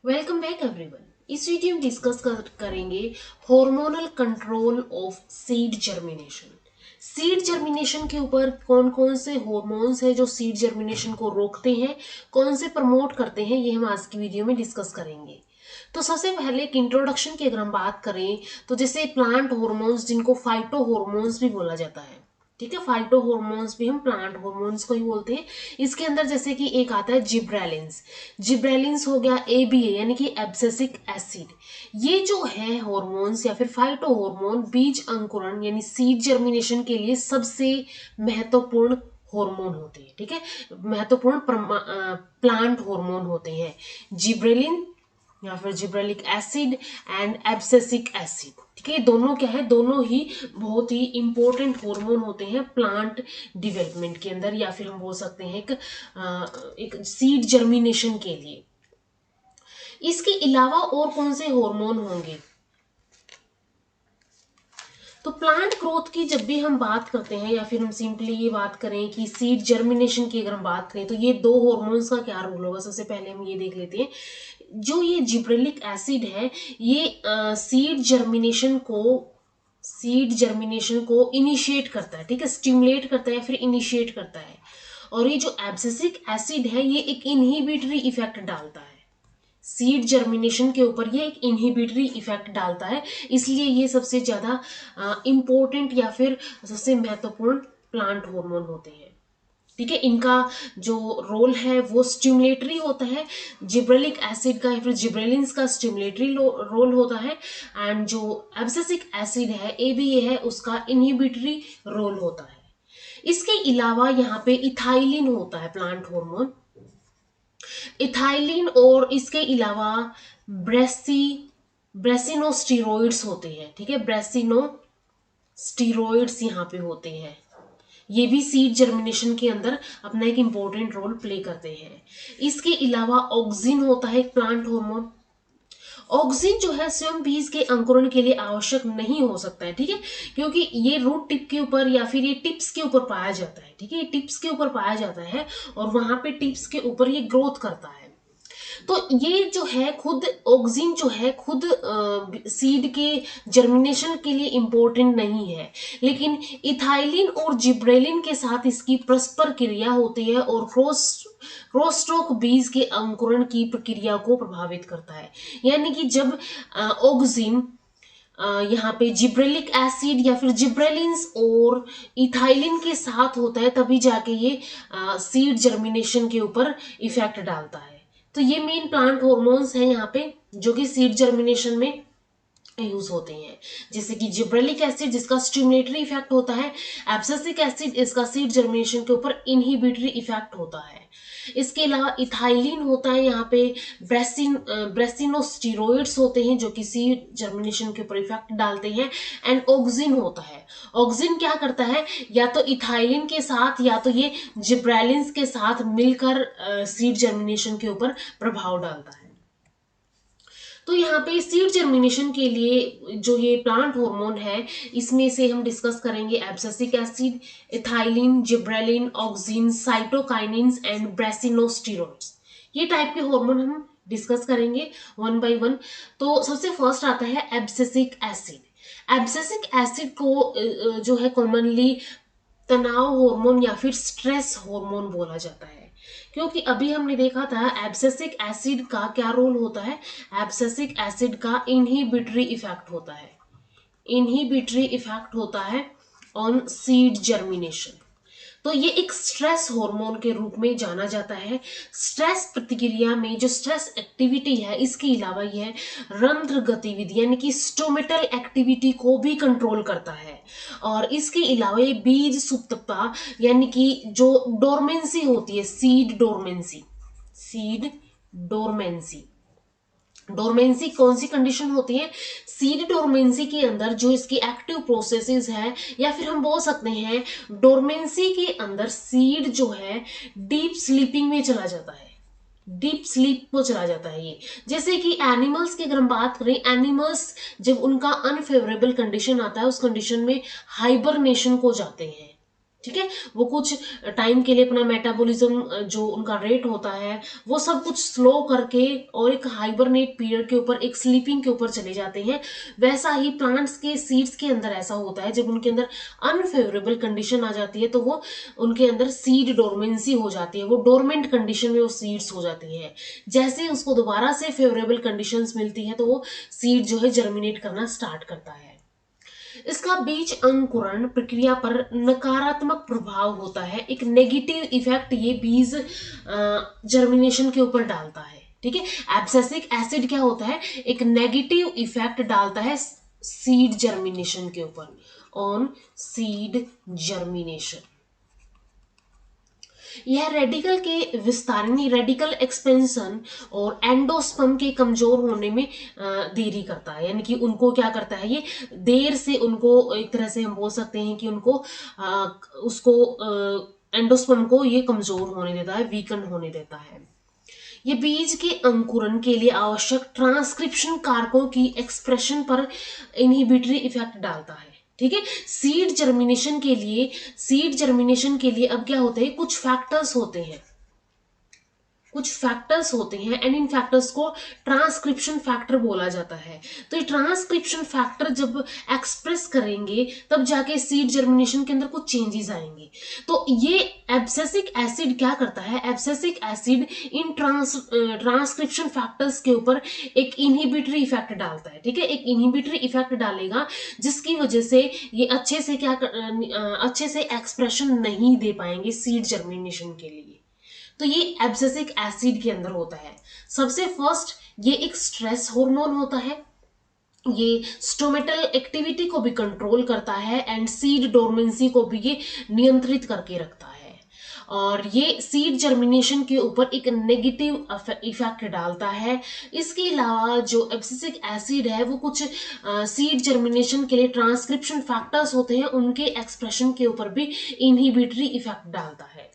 Welcome back everyone. इस video में discuss करेंगे hormonal control of seed germination. Seed germination के ऊपर कौन कौन से हार्मोन्स हैं जो सीड जर्मिनेशन को रोकते हैं, कौन से प्रमोट करते हैं, ये हम आज की वीडियो में डिस्कस करेंगे। तो सबसे पहले एक इंट्रोडक्शन की अगर हम बात करें तो जैसे प्लांट हार्मोन्स जिनको फाइटो हार्मोन्स भी बोला जाता है, ठीक है, फाइटो हॉर्मोन्स भी हम प्लांट हॉर्मोन्स को ही बोलते हैं। इसके अंदर जैसे कि एक आता है जिब्रेलिन्स। जिब्रेलिन्स हो गया एबीए यानी कि एब्सिसिक एसिड। ये जो है हॉर्मोन्स या फिर फाइटो हॉर्मोन बीज अंकुरण यानी सीड जर्मिनेशन के लिए सबसे महत्वपूर्ण हार्मोन होते हैं, ठीक है, महत्वपूर्ण प्लांट हार्मोन होते हैं। जिब्रेलिन या फिर gibberellic acid and abscisic acid, ठीक है, दोनों क्या है, दोनों ही बहुत ही इंपॉर्टेंट हार्मोन होते हैं प्लांट डेवलपमेंट के अंदर, या फिर हम बोल सकते हैं एक सीड जर्मिनेशन के लिए। इसके अलावा और कौन से हार्मोन होंगे? तो प्लांट ग्रोथ की जब भी हम बात करते हैं या फिर हम सिंपली ये बात करें कि सीड जर्मिनेशन की अगर हम बात करें तो ये दो हार्मोन्स का क्या रोल होगा, सबसे पहले हम ये देख लेते हैं। जो ये जिब्रेलिक एसिड है ये सीड जर्मिनेशन को इनिशिएट करता है, ठीक है, स्टिमुलेट करता है या फिर इनिशिएट करता है। और ये जो एब्सिसिक एसिड है ये एक इनहिबिटरी इफेक्ट डालता है सीड जर्मिनेशन के ऊपर, ये एक इनहिबिटरी इफेक्ट डालता है, इसलिए ये सबसे ज्यादा इंपॉर्टेंट या फिर सबसे महत्वपूर्ण प्लांट हार्मोन होते हैं, ठीक है। इनका जो रोल है वो स्टिमुलेटरी होता है, जिब्रेलिक एसिड का या फिर जिब्रेलिन्स का स्टिमुलेटरी रोल होता है, एंड जो एब्सिसिक एसिड है एबीए है उसका इनहिबिटरी रोल होता है। इसके अलावा यहाँ पे इथाइलिन होता है प्लांट हार्मोन, इथाइलिन, और इसके अलावा ब्रेसिनोस्टीरोइड्स होते हैं, ठीक है, ब्रेसिनोस्टीरोइड्स यहाँ पे होते हैं। ये भी सीड जर्मिनेशन के अंदर अपना एक इंपॉर्टेंट रोल प्ले करते हैं। इसके अलावा ऑक्सिन होता है एक प्लांट हार्मोन। ऑक्सिन जो है स्वयं बीज के अंकुरण के लिए आवश्यक नहीं हो सकता है, ठीक है, क्योंकि ये रूट टिप के ऊपर या फिर ये टिप्स के ऊपर पाया जाता है, ठीक है, ये टिप्स के ऊपर पाया जाता है और वहां पे टिप्स के ऊपर ये ग्रोथ करता है। तो ये जो है खुद ऑक्सिन जो है खुद सीड के जर्मिनेशन के लिए इंपॉर्टेंट नहीं है, लेकिन इथाइलिन और जिब्रेलिन के साथ इसकी परस्पर क्रिया होती है और क्रॉसस्टॉक बीज के अंकुरण की प्रक्रिया को प्रभावित करता है। यानी कि जब ऑक्सिन यहाँ पे जिब्रेलिक एसिड या फिर जिब्रेलिन्स और इथाइलिन के साथ होता है तभी जाके ये सीड जर्मिनेशन के ऊपर इफेक्ट डालता है। तो ये मेन प्लांट हॉर्मोन्स हैं यहाँ पे जो कि सीड जर्मिनेशन में यूज होते हैं, जैसे कि जिब्रेलिक एसिड जिसका स्टिमुलेटरी इफेक्ट होता है, एब्सिसिक एसिड इसका सीड जर्मिनेशन के ऊपर इनहिबिटरी इफेक्ट होता है। इसके अलावा इथाइलिन होता है यहाँ पे, ब्रेसिनोस्टीरोइड्स होते हैं जो कि सीड जर्मिनेशन के ऊपर इफेक्ट डालते हैं, एंड ऑक्सिन होता है। ऑक्सिन क्या करता है, या तो इथाइलिन के साथ या तो ये जिब्रेलिन्स के साथ मिलकर सीड जर्मिनेशन के ऊपर प्रभाव डालता है। तो यहाँ पे सीड जर्मिनेशन के लिए जो ये प्लांट हार्मोन है इसमें से हम डिस्कस करेंगे abscisic acid, ethylene, gibberellin, auxin, cytokinins and brassinosteroids. ये टाइप के हार्मोन हम डिस्कस करेंगे वन बाय वन। तो सबसे फर्स्ट आता है एब्सिसिक एसिड। एब्सिसिक एसिड को जो है कॉमनली तनाव हार्मोन या फिर स्ट्रेस हार्मोन बोला जाता है, क्योंकि अभी हमने देखा था एब्सिसिक एसिड का क्या रोल होता है, एब्सिसिक एसिड का इनहिबिटरी इफेक्ट होता है, इनहिबिटरी इफेक्ट होता है ऑन सीड जर्मिनेशन। तो ये एक स्ट्रेस हार्मोन के रूप में जाना जाता है। स्ट्रेस प्रतिक्रिया में जो स्ट्रेस एक्टिविटी है इसके अलावा यह रंध्र गतिविधि यानी कि स्टोमेटल एक्टिविटी को भी कंट्रोल करता है, और इसके अलावा ये बीज सुप्तता यानी कि जो डोरमेंसी होती है, seed dormancy, seed dormancy, dormancy कौन सी कंडीशन होती है, सीड डोरमेंसी के अंदर जो इसकी एक्टिव प्रोसेसेस है या फिर हम बोल सकते हैं डोरमेंसी के अंदर सीड जो है डीप स्लीपिंग में चला जाता है, डीप स्लीप को चला जाता है ये। जैसे कि एनिमल्स की अगर हम बात करें, एनिमल्स जब उनका अनफेवरेबल कंडीशन आता है उस कंडीशन में हाइबरनेशन को जाते हैं, ठीक है, वो कुछ टाइम के लिए अपना मेटाबॉलिज्म जो उनका रेट होता है वो सब कुछ स्लो करके और एक हाइबरनेट पीरियड के ऊपर, एक स्लीपिंग के ऊपर चले जाते हैं। वैसा ही प्लांट्स के सीड्स के अंदर ऐसा होता है, जब उनके अंदर अनफेवरेबल कंडीशन आ जाती है तो वो उनके अंदर सीड डोरमेंसी हो जाती है, वो डोरमेंट कंडीशन में वो सीड्स हो जाती हैं। जैसे उसको दोबारा से फेवरेबल कंडीशंस मिलती है तो वो सीड जो है जर्मिनेट करना स्टार्ट करता है। इसका बीज अंकुरण प्रक्रिया पर नकारात्मक प्रभाव होता है, एक नेगेटिव इफेक्ट ये बीज जर्मिनेशन के ऊपर डालता है। ठीक है, एब्सेसिक एसिड क्या होता है, एक नेगेटिव इफेक्ट डालता है सीड जर्मिनेशन के ऊपर, ऑन सीड जर्मिनेशन। यह रेडिकल के विस्तारणी, रेडिकल एक्सपेंशन और एंडोस्पर्म के कमजोर होने में देरी करता है, यानी कि उनको क्या करता है, ये देर से उनको, एक तरह से हम बोल सकते हैं कि उनको उसको एंडोस्पर्म को ये कमजोर होने देता है, वीकन होने देता है। ये बीज के अंकुरण के लिए आवश्यक ट्रांसक्रिप्शन कारकों की एक्सप्रेशन पर इनहिबिटरी इफेक्ट डालता है। ठीक है, सीड जर्मिनेशन के लिए अब क्या होते हैं, कुछ फैक्टर्स होते हैं, एंड इन फैक्टर्स को ट्रांसक्रिप्शन फैक्टर बोला जाता है। तो ये ट्रांसक्रिप्शन फैक्टर जब एक्सप्रेस करेंगे तब जाके सीड जर्मिनेशन के अंदर कुछ चेंजेस आएंगे। तो ये एब्सेसिक एसिड क्या करता है, abscisic acid in transcription factors के ऊपर एक इनहिबिटरी इफेक्ट डालता है। ठीक है, एक इनहिबिटरी इफेक्ट डालेगा जिसकी वजह से ये अच्छे से एक्सप्रेशन नहीं दे पाएंगे सीड जर्मिनेशन के लिए। तो ये एब्सेसिक एसिड के अंदर होता है। सबसे फर्स्ट ये एक स्ट्रेस हार्मोन होता है, ये स्टोमेटल एक्टिविटी को भी कंट्रोल करता है एंड सीड डोरमेंसी को भी ये नियंत्रित करके रखता है, और ये सीड जर्मिनेशन के ऊपर एक नेगेटिव इफेक्ट डालता है। इसके अलावा जो एब्सेसिक एसिड है वो कुछ सीड जर्मिनेशन के लिए ट्रांसक्रिप्शन फैक्टर्स होते हैं, उनके एक्सप्रेशन के ऊपर भी इनहिबिटरी इफेक्ट डालता है।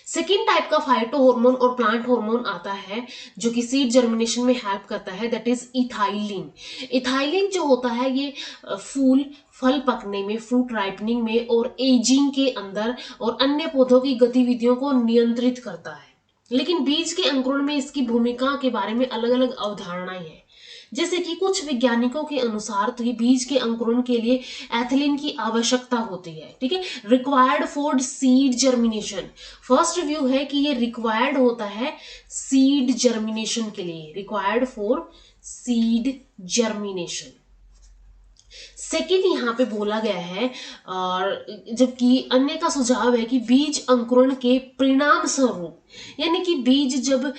सेकेंड टाइप का फाइटो हार्मोन और प्लांट हार्मोन आता है जो कि सीड जर्मिनेशन में हेल्प करता है, दैट इज इथाइलिन। इथाइलिन जो होता है ये फल पकने में, फ्रूट राइपनिंग में और एजिंग के अंदर और अन्य पौधों की गतिविधियों को नियंत्रित करता है। लेकिन बीज के अंकुरण में इसकी भूमिका के बारे में अलग अलग अवधारणाएं हैं। जैसे कि कुछ वैज्ञानिकों के अनुसार तो ये बीज के अंकुरण के लिए एथिलीन की आवश्यकता होती है। ठीक है, required for seed germination. First view है कि ये रिक्वायर्ड होता है सीड जर्मिनेशन के लिए, required for seed germination. Second यहाँ पे बोला गया है, और जबकि अन्य का सुझाव है कि बीज अंकुरण के परिणाम स्वरूप, यानी कि बीज जब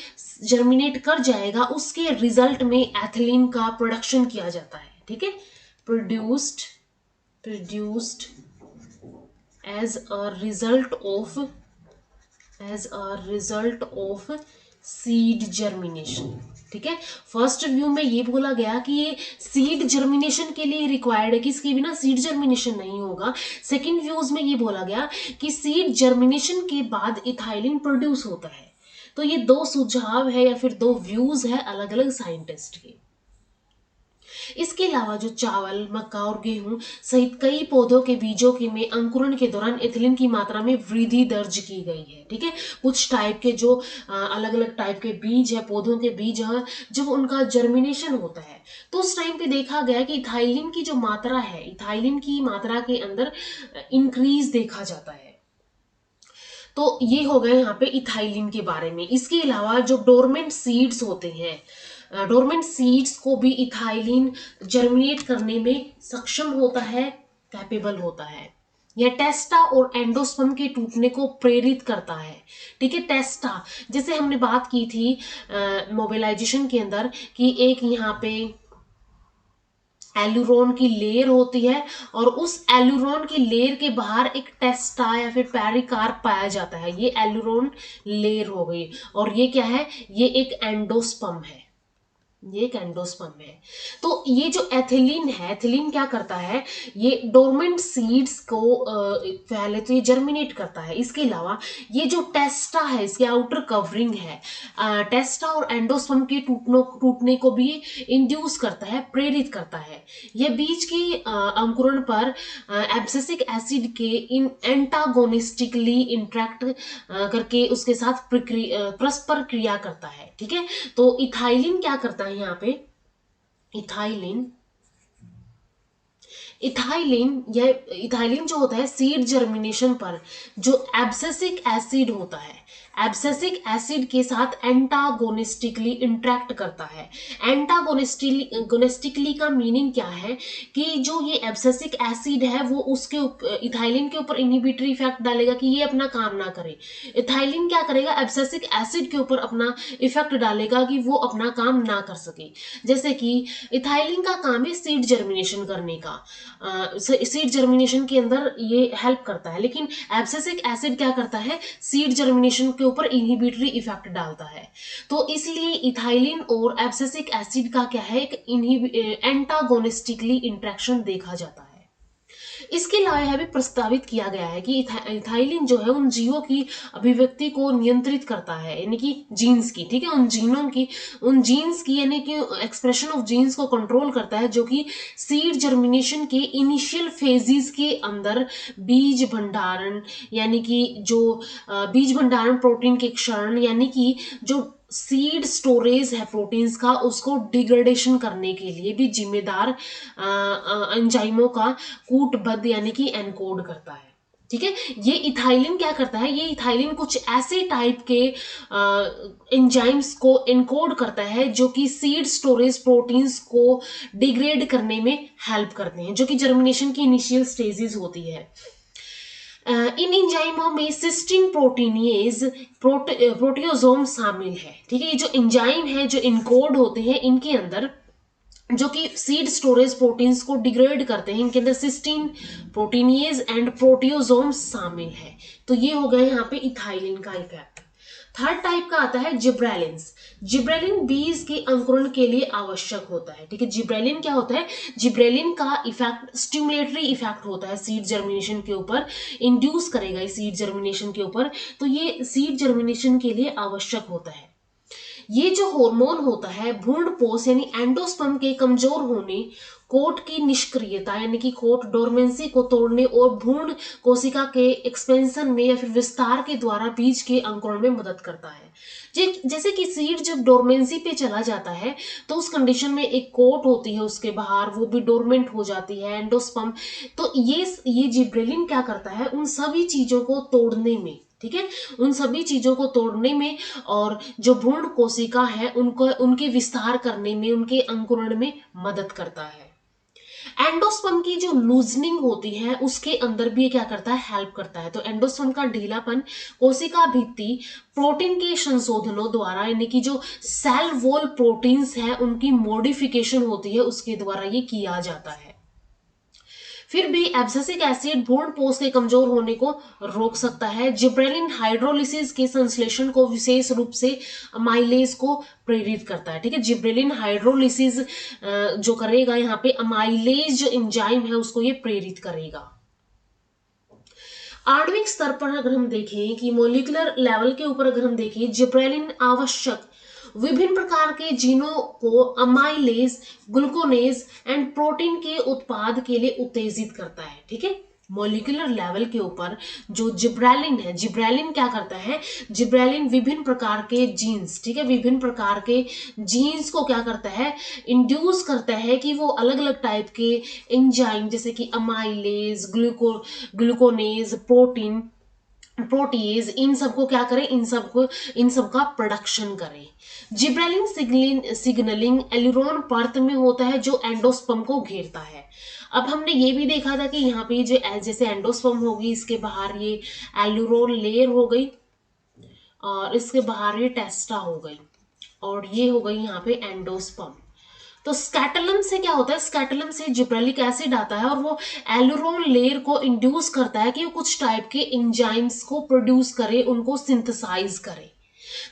जर्मिनेट कर जाएगा उसके रिजल्ट में एथिलीन का प्रोडक्शन किया जाता है। ठीक है, produced as a result of seed germination. ठीक है, फर्स्ट व्यू में ये बोला गया कि ये सीड जर्मिनेशन के लिए रिक्वायर्ड है, कि इसके बिना सीड जर्मिनेशन नहीं होगा। सेकंड व्यूज में ये बोला गया कि सीड जर्मिनेशन के बाद इथाइलिन प्रोड्यूस होता है। तो ये दो सुझाव है या फिर दो व्यूज है अलग अलग साइंटिस्ट के। इसके अलावा जो चावल, मक्का और गेहूं सहित कई पौधों के बीजों के में अंकुरण के दौरान एथिलीन की मात्रा में वृद्धि दर्ज की गई है। ठीक है, कुछ टाइप के जो अलग अलग टाइप के बीज है, पौधों के बीज है, जब उनका जर्मिनेशन होता है तो उस टाइम पे देखा गया कि इथाइलिन की जो मात्रा है, इथाइलिन की मात्रा के अंदर इंक्रीज देखा जाता है। तो ये हो गया यहाँ पे इथाइलिन के बारे में। इसके अलावा जो डोरमेंट सीड्स होते हैं, डोरमेंट सीड्स को भी इथाइलिन जर्मिनेट करने में सक्षम होता है, कैपेबल होता है। यह टेस्टा और एंडोस्पर्म के टूटने को प्रेरित करता है। ठीक है, टेस्टा जैसे हमने बात की थी मोबिलाइजेशन के अंदर कि एक यहाँ पे एलुरोन की लेयर होती है और उस एलुरोन की लेयर के बाहर एक टेस्टा या फिर पेरिकार्प पाया जाता है। ये एलुरोन लेयर हो गई, और ये क्या है, ये एक एंडोस्पर्म है। ये एक एंडोस्पर्म है। तो ये जो एथिलीन है, एथिलीन क्या करता है, ये डोरमेंट सीड्स को पहले तो ये जर्मिनेट करता है। इसके अलावा ये जो टेस्टा है, इसके आउटर कवरिंग है, टेस्टा और एंडोस्पर्म के टूटने को भी इंड्यूस करता है, प्रेरित करता है। यह बीज की अंकुरण पर एब्सिसिक एसिड के इन एंटागोनिस्टिकली इंटरेक्ट करके उसके साथ परस्पर क्रिया करता है। ठीक है, तो इथाइलिन क्या करता है यहाँ पे, इथाइलिन इथाइलिन जो होता है सीड जर्मिनेशन पर जो एब्सेसिक एसिड होता है, एब्सेसिक एसिड के साथ एंटागोनिस्टिकली इंटरेक्ट करता है। एंटागोनिस्टिकली का मीनिंग क्या है कि जो ये एब्सेसिक एसिड है वो उसके इथाइलिन के ऊपर इनहिबिटरी इफेक्ट डालेगा कि ये अपना काम ना करे। इथाइलिन क्या करेगा, एब्सेसिक एसिड के ऊपर अपना इफेक्ट डालेगा कि वो अपना काम ना कर सके। जैसे कि इथाइलिन का काम है सीड जर्मिनेशन करने का, सीड जर्मिनेशन के अंदर ये हेल्प करता है, लेकिन एब्सेसिक एसिड क्या करता है, सीड जर्मिनेशन के ऊपर इनहिबिटरी इफेक्ट डालता है। तो इसलिए इथाइलिन और एब्सेसिक एसिड का क्या है, एक एंटागोनिस्टिकली इंटरेक्शन देखा जाता है। इसके अलावा यह भी प्रस्तावित किया गया है कि इथाइलिन जो है उन जीवों की अभिव्यक्ति को नियंत्रित करता है, यानी कि जीन्स की, ठीक है, उन जीन्स की यानी कि एक्सप्रेशन ऑफ जीन्स को कंट्रोल करता है, जो कि सीड जर्मिनेशन के इनिशियल फेजेस के अंदर बीज भंडारण यानी कि जो बीज भंडारण प्रोटीन के क्षरण यानी कि जो सीड स्टोरेज है प्रोटीन्स का, उसको डिग्रेडेशन करने के लिए भी जिम्मेदार एंजाइमों का कूटबद्ध यानी कि एनकोड करता है। ठीक है, ये इथाइलिन क्या करता है, ये इथाइलिन कुछ ऐसे टाइप के एंजाइम्स को एनकोड करता है जो कि सीड स्टोरेज प्रोटीन्स को डिग्रेड करने में हेल्प करते हैं, जो कि जर्मिनेशन की इनिशियल स्टेजेस होती है। इन एंजाइमों में सिस्टीन प्रोटीनेज प्रोटियोसोम शामिल है। ठीक है, ये जो एंजाइम है जो इनकोड होते हैं इनके अंदर, जो कि सीड स्टोरेज प्रोटीन्स को डिग्रेड करते हैं, इनके अंदर सिस्टीन प्रोटीनेज एंड प्रोटियोसोम शामिल है। तो ये हो गया यहाँ पे इथाइलिन का इफेक्ट। थर्ड टाइप का आता है जिब्रेलिन्स। जिब्रेलिन बीज के अंकुरण के लिए आवश्यक होता है। ठीक है, जिब्रेलिन क्या होता है, जिब्रेलिन का इफेक्ट स्टिमुलेटरी इफेक्ट होता है सीड जर्मिनेशन के ऊपर, इंड्यूस करेगा सीड जर्मिनेशन के ऊपर, तो ये सीड जर्मिनेशन के लिए आवश्यक होता है। ये जो हार्मोन होता है भ्रूणपोष यानी एंडोस्पर्म के कमजोर होने, कोट की निष्क्रियता यानी कि कोट डोरमेंसी को तोड़ने और भ्रूण कोशिका के एक्सपेंशन में या फिर विस्तार के द्वारा बीज के अंकुरण में मदद करता है। जैसे कि सीड जब डोरमेंसी पे चला जाता है तो उस कंडीशन में एक कोट होती है उसके बाहर, वो भी डोरमेंट हो जाती है एंडोस्पर्म। तो ये जिब्रेलिन क्या करता है, उन सभी चीजों को तोड़ने में, ठीक है, उन सभी चीजों को तोड़ने में और जो भ्रूण कोशिका है उनको उनके विस्तार करने में, उनके अंकुरण में मदद करता है। एंडोस्पर्म की जो लूजनिंग होती है उसके अंदर भी क्या करता है, हेल्प करता है। तो एंडोस्पर्म का ढीलापन कोशिका भित्ति प्रोटीन के संशोधनों द्वारा यानी कि जो सेल वॉल प्रोटीन्स है उनकी मॉडिफिकेशन होती है उसके द्वारा ये किया जाता है। फिर भी एब्सिसिक एसिड भ्रूणपोष के कमजोर होने को रोक सकता है। जिब्रेलिन हाइड्रोलिसिस के संश्लेषण को विशेष रूप से अमाइलेज को प्रेरित करता है। ठीक है, जिब्रेलिन हाइड्रोलिसिस जो करेगा यहाँ पे अमाइलेज जो एंजाइम है उसको ये प्रेरित करेगा। आणविक स्तर पर अगर हम देखें कि मॉलिक्यूलर लेवल के ऊपर अगर हम देखें, जिब्रेलिन आवश्यक विभिन्न प्रकार के जीनों को अमाइलेज, ग्लूकोनेज एंड प्रोटीन के उत्पाद के लिए उत्तेजित करता है। ठीक है, मॉलिक्यूलर लेवल के ऊपर जो जिब्रेलिन है, जिब्रेलिन क्या करता है, जिब्रेलिन विभिन्न प्रकार के जीन्स, ठीक है, विभिन्न प्रकार के जीन्स को क्या करता है, इंड्यूस करता है कि वो अलग अलग टाइप के एंजाइम जैसे कि अमाइलेज, ग्लूकोनेज, प्रोटीज, इन सबको क्या करें, इन सब का प्रोडक्शन करें। जिब्रेलिन सिग्नलिंग एल्यूरोन परत में होता है जो एंडोस्पर्म को घेरता है। अब हमने ये भी देखा था कि यहाँ पे जो जैसे एंडोस्पर्म होगी इसके बाहर ये एल्यूरोन लेयर हो गई और इसके बाहर ये टेस्टा हो गई और ये हो गई यहाँ पे एंडोस्पर्म। तो स्कैटलम से क्या होता है, स्कैटलम से जिब्रेलिक एसिड आता है और वो एल्यूरोन लेयर को इंड्यूस करता है कि वो कुछ टाइप के एंजाइम्स को प्रोड्यूस करे, उनको सिंथेसाइज करे।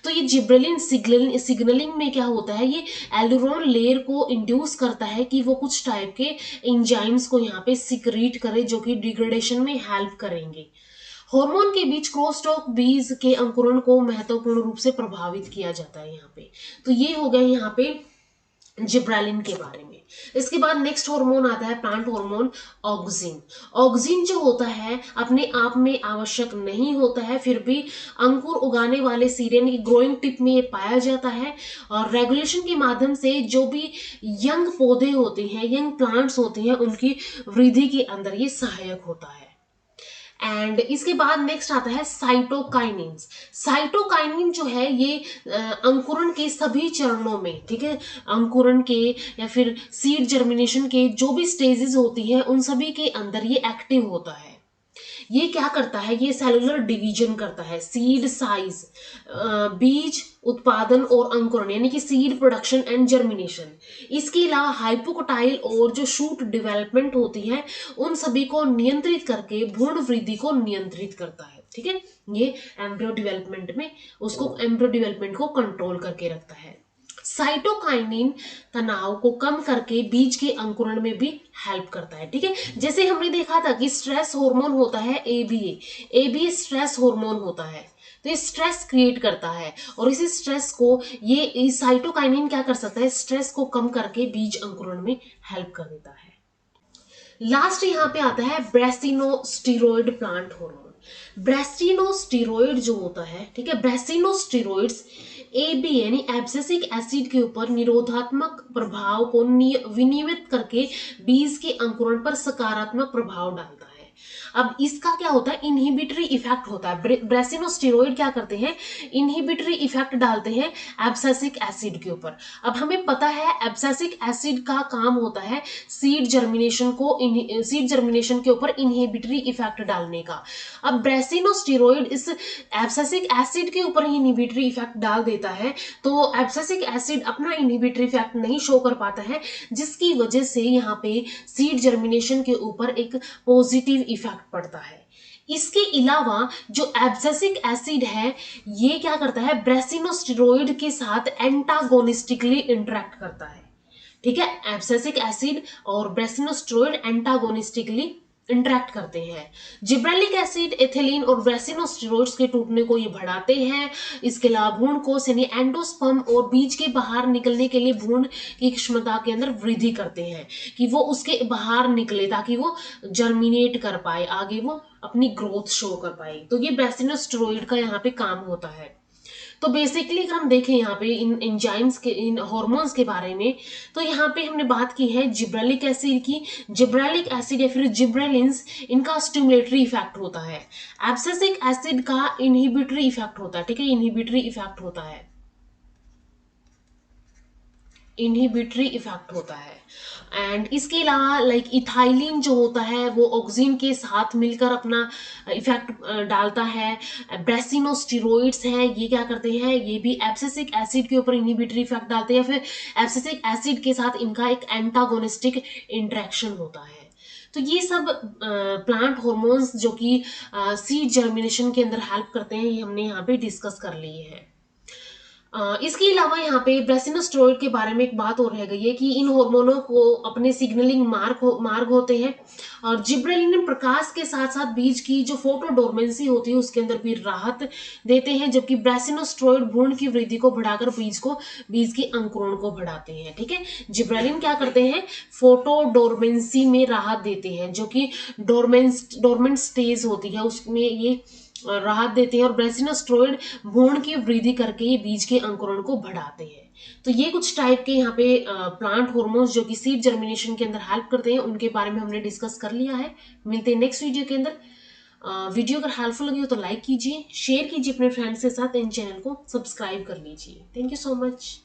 तो ये जिब्रेलिन सिग्नलिंग में क्या होता है, ये एलुरोन लेयर को इंड्यूस करता है कि वो कुछ टाइप के एंजाइम्स को यहाँ पे सिक्रीट करे जो कि डिग्रेडेशन में हेल्प करेंगे। हार्मोन के बीच क्रॉसटॉक बीज के अंकुरण को महत्वपूर्ण रूप से प्रभावित किया जाता है यहाँ पे। तो ये हो गया यहाँ पे जिब्रेलिन के बारे में। इसके बाद नेक्स्ट हार्मोन आता है प्लांट हार्मोन ऑक्सिन। ऑक्सिन जो होता है अपने आप में आवश्यक नहीं होता है, फिर भी अंकुर उगाने वाले सीड यानी कि ग्रोइंग टिप में ये पाया जाता है और रेगुलेशन के माध्यम से जो भी यंग पौधे होते हैं, यंग प्लांट्स होते हैं, उनकी वृद्धि के अंदर ये सहायक होता है। एंड इसके बाद नेक्स्ट आता है साइटोकाइनिन। साइटोकाइनिन जो है ये अंकुरण के सभी चरणों में, ठीक है, अंकुरण के या फिर सीड जर्मिनेशन के जो भी स्टेजेस होती है उन सभी के अंदर ये एक्टिव होता है। ये क्या करता है, ये सेलुलर डिवीजन करता है, सीड साइज, बीज उत्पादन और अंकुरण यानी कि सीड प्रोडक्शन एंड जर्मिनेशन। इसके अलावा हाइपोकोटाइल और जो शूट डेवलपमेंट होती है उन सभी को नियंत्रित करके भ्रूण वृद्धि को नियंत्रित करता है। ठीक है, ये एम्ब्रियो डेवलपमेंट में उसको एम्ब्रियो डेवलपमेंट को कंट्रोल करके रखता है। साइटोकाइनिन तनाव को कम करके बीज के अंकुरण में भी हेल्प करता है। ठीक है, जैसे हमने देखा था कि स्ट्रेस हार्मोन होता है एबीए स्ट्रेस हार्मोन होता है, तो ये स्ट्रेस क्रिएट करता है और इसी स्ट्रेस को ये साइटोकाइनिन क्या कर सकता है, स्ट्रेस को कम करके बीज अंकुरण में हेल्प कर देता है। लास्ट यहाँ पे आता है ब्रेसिनोस्टेरॉइड प्लांट हार्मोन। ब्रेसिनोस्टेरॉइड जो होता है, ठीक है, ब्रेसिनोस्टेरॉइड्स एबी यानी एब्सिसिक एसिड के ऊपर निरोधात्मक प्रभाव को विनियमित करके बीज के अंकुरण पर सकारात्मक प्रभाव डालता है। अब इसका क्या होता है, इनहिबिटरी इफेक्ट होता है। ब्रेसिनोस्टेरॉइड क्या करते हैं, इनहिबिटरी इफेक्ट डालते हैं एब्सिसिक एसिड के ऊपर। अब हमें पता है एब्सिसिक एसिड का काम होता है सीड जर्मिनेशन के ऊपर इनहिबिटरी इफेक्ट डालने का। अब ब्रेसिनोस्टेरॉइड इस एब्सिसिक एसिड के ऊपर ही इनहिबिटरी इफेक्ट डाल देता है, तो एब्सिसिक एसिड अपना इनहिबिटरी इफेक्ट नहीं शो कर पाता है, जिसकी वजह से यहाँ पे सीड जर्मिनेशन के ऊपर एक पॉजिटिव इफेक्ट पड़ता है। इसके अलावा जो एब्सिसिक एसिड है ये क्या करता है, ब्रेसिनोस्टेरॉइड के साथ एंटागोनिस्टिकली इंटरेक्ट करता है। ठीक है, एब्सिसिक एसिड और ब्रेसिनोस्टेरॉइड एंटागोनिस्टिकली इंटरेक्ट करते हैं। जिब्रेलिक एसिड, एथिलीन और ब्रेसिनोस्टेरॉइड्स के टूटने को ये बढ़ाते हैं। इसके अलावा भ्रूण कोश यानी एंडोस्पर्म और बीज के बाहर निकलने के लिए भ्रूण की क्षमता के अंदर वृद्धि करते हैं कि वो उसके बाहर निकले ताकि वो जर्मिनेट कर पाए, आगे वो अपनी ग्रोथ शो कर पाए। तो ये ब्रेसिनोस्टेरॉइड का यहाँ पे काम होता है। तो बेसिकली अगर हम देखें यहाँ पे इन एंजाइम्स के, इन हार्मोन्स के बारे में, तो यहाँ पे हमने बात की है जिब्रेलिक एसिड की। जिब्रेलिक एसिड या फिर जिब्रेलिन्स, इनका स्टिमुलेटरी इफेक्ट होता है। एब्सिसिक एसिड का इनहिबिटरी इफेक्ट होता है। ठीक है, इनहिबिटरी इफेक्ट होता है, इनहिबिटरी इफेक्ट होता है। एंड इसके अलावा लाइक इथाइलिन जो होता है वो ऑक्सिन के साथ मिलकर अपना इफेक्ट डालता है। ब्रेसिनोस्टेरॉइड्स हैं, ये क्या करते हैं, ये भी एब्सिसिक एसिड के ऊपर इनहिबिटरी इफेक्ट डालते हैं, फिर एब्सिसिक एसिड के साथ इनका एक एंटागोनिस्टिक इंटरेक्शन होता है। तो ये सब प्लांट हार्मोन्स जो कि सीड जर्मिनेशन के अंदर हेल्प करते हैं, ये हमने यहाँ पे डिस्कस कर लिए हैं। इसके अलावा यहाँ पे ब्रेसिनोस्टेरॉइड के बारे में एक बात और रह गई है कि इन हार्मोनों को अपने सिग्नलिंग मार्ग होते हैं और जिब्रेलिन प्रकाश के साथ साथ बीज की जो फोटोडोर्मेंसी होती है उसके अंदर भी राहत देते हैं, जबकि ब्रेसिनोस्टेरॉइड भ्रूण की वृद्धि को बढ़ाकर बीज के अंकुरण को बढ़ाते हैं। ठीक है, जिब्रेलिन क्या करते हैं, फोटोडोर्मेंसी में राहत देते हैं, जो कि डोरमेंट स्टेज होती है उसमें ये राहत देते हैं, और ब्रेसिनोस्टेरॉइड भ्रूण की वृद्धि करके ये बीज के अंकुरण को बढ़ाते हैं। तो ये कुछ टाइप के यहाँ पे प्लांट हार्मोन्स जो कि सीड जर्मिनेशन के अंदर हेल्प करते हैं, उनके बारे में हमने डिस्कस कर लिया है। मिलते हैं नेक्स्ट वीडियो के अंदर। वीडियो अगर हेल्पफुल लगी हो तो लाइक कीजिए, शेयर कीजिए अपने फ्रेंड्स के साथ, इन चैनल को सब्सक्राइब कर लीजिए। Thank you so much.